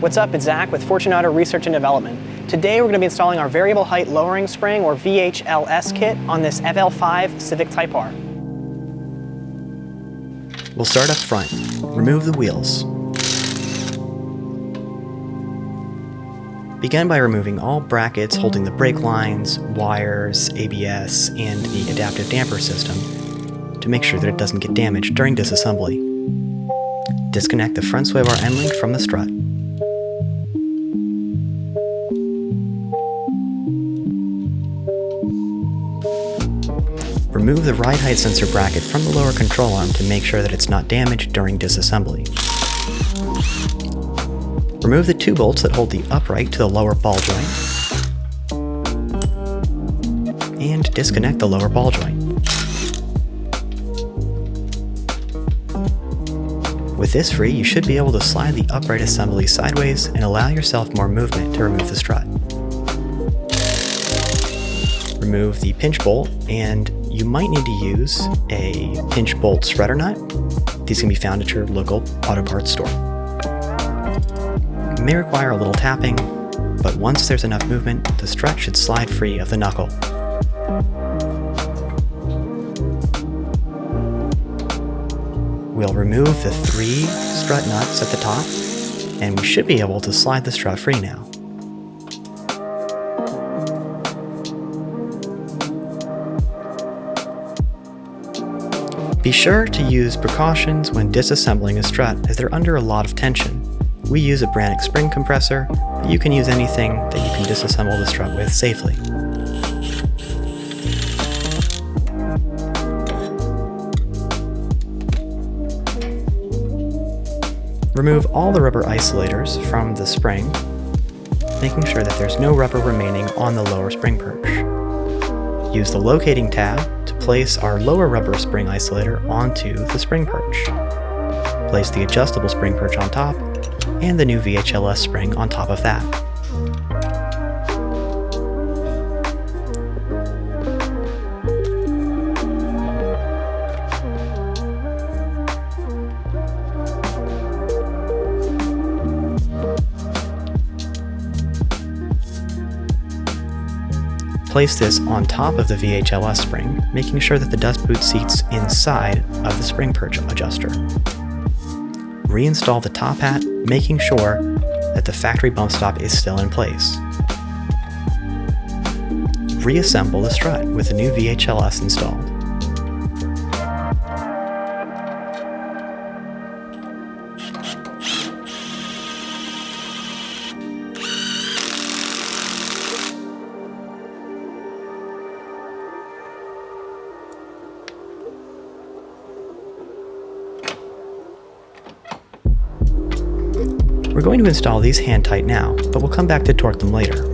What's up, it's Zach with Fortunato Research and Development. Today we're going to be installing our variable height lowering spring or VHLS kit on this FL5 Civic Type R. We'll start up front. Remove the wheels. Begin by removing all brackets holding the brake lines, wires, ABS, and the adaptive damper system to make sure that it doesn't get damaged during disassembly. Disconnect the front sway bar end link from the strut. Remove the ride height sensor bracket from the lower control arm to make sure that it's not damaged during disassembly. Remove the two bolts that hold the upright to the lower ball joint, and disconnect the lower ball joint. With this free, you should be able to slide the upright assembly sideways and allow yourself more movement to remove the strut. Remove the pinch bolt, and you might need to use a pinch bolt spreader nut. These can be found at your local auto parts store. It may require a little tapping, but once there's enough movement, the strut should slide free of the knuckle. We'll remove the 3 strut nuts at the top, and we should be able to slide the strut free now. Be sure to use precautions when disassembling a strut as they're under a lot of tension. We use a Brannock spring compressor, but you can use anything that you can disassemble the strut with safely. Remove all the rubber isolators from the spring, making sure that there's no rubber remaining on the lower spring perch. Use the locating tab to place our lower rubber spring isolator onto the spring perch. Place the adjustable spring perch on top, and the new VHLS spring on top of that. Place this on top of the VHLS spring, making sure that the dust boot seats inside of the spring perch adjuster. Reinstall the top hat, making sure that the factory bump stop is still in place. Reassemble the strut with the new VHLS installed. We're going to install these hand tight now, but we'll come back to torque them later.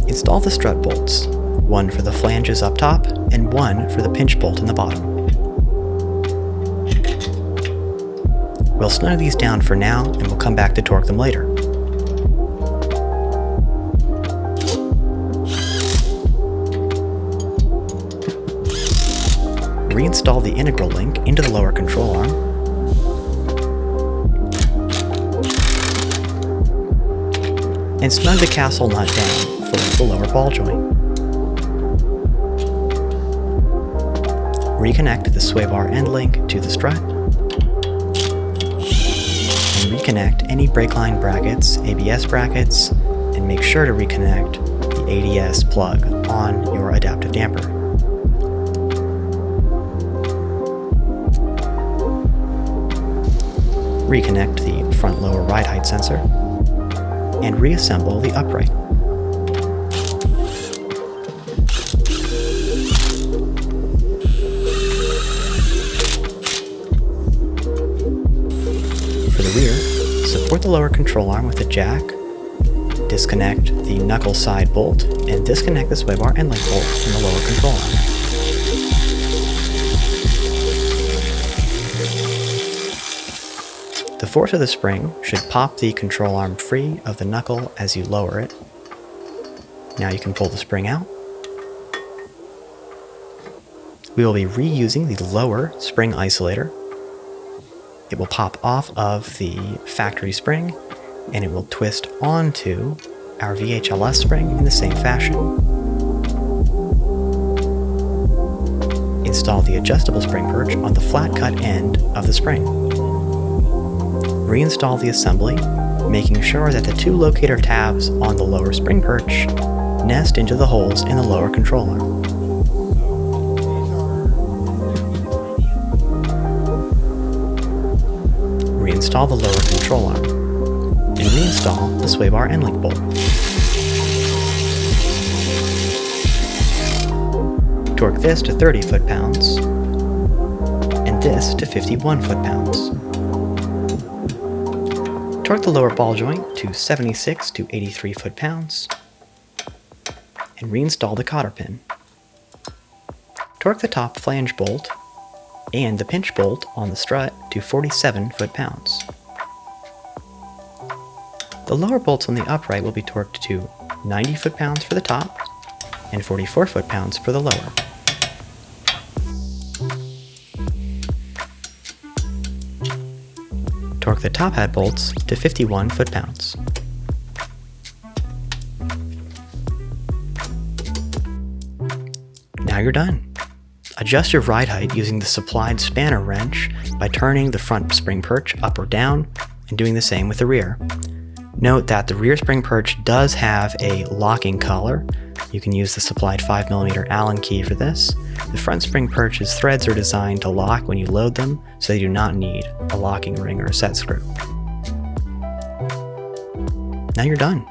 Install the strut bolts, one for the flanges up top and one for the pinch bolt in the bottom. We'll snug these down for now, and we'll come back to torque them later. Reinstall the integral link into the lower control arm. And snug the castle nut down for the lower ball joint. Reconnect the sway bar end link to the strut. Reconnect any brake line brackets, ABS brackets, and make sure to reconnect the ADS plug on your adaptive damper. Reconnect the front lower ride height sensor, and reassemble the upright. For the rear, support the lower control arm with a jack, disconnect the knuckle side bolt, and disconnect the sway bar end link bolt from the lower control arm. The force of the spring should pop the control arm free of the knuckle as you lower it. Now you can pull the spring out. We will be reusing the lower spring isolator. It will pop off of the factory spring and it will twist onto our VHLS spring in the same fashion. Install the adjustable spring perch on the flat cut end of the spring. Reinstall the assembly, making sure that the two locator tabs on the lower spring perch nest into the holes in the lower control arm. Reinstall the lower control arm, and reinstall the sway bar end link bolt. Torque this to 30 foot-pounds, and this to 51 foot-pounds. Torque the lower ball joint to 76 to 83 foot-pounds, and reinstall the cotter pin. Torque the top flange bolt and the pinch bolt on the strut to 47 foot-pounds. The lower bolts on the upright will be torqued to 90 foot-pounds for the top and 44 foot-pounds for the lower. Torque the top head bolts to 51 foot-pounds. Now you're done. Adjust your ride height using the supplied spanner wrench by turning the front spring perch up or down and doing the same with the rear. Note that the rear spring perch does have a locking collar. You can use the supplied 5mm Allen key for this. The front spring perch's threads are designed to lock when you load them, so they do not need a locking ring or a set screw. Now you're done.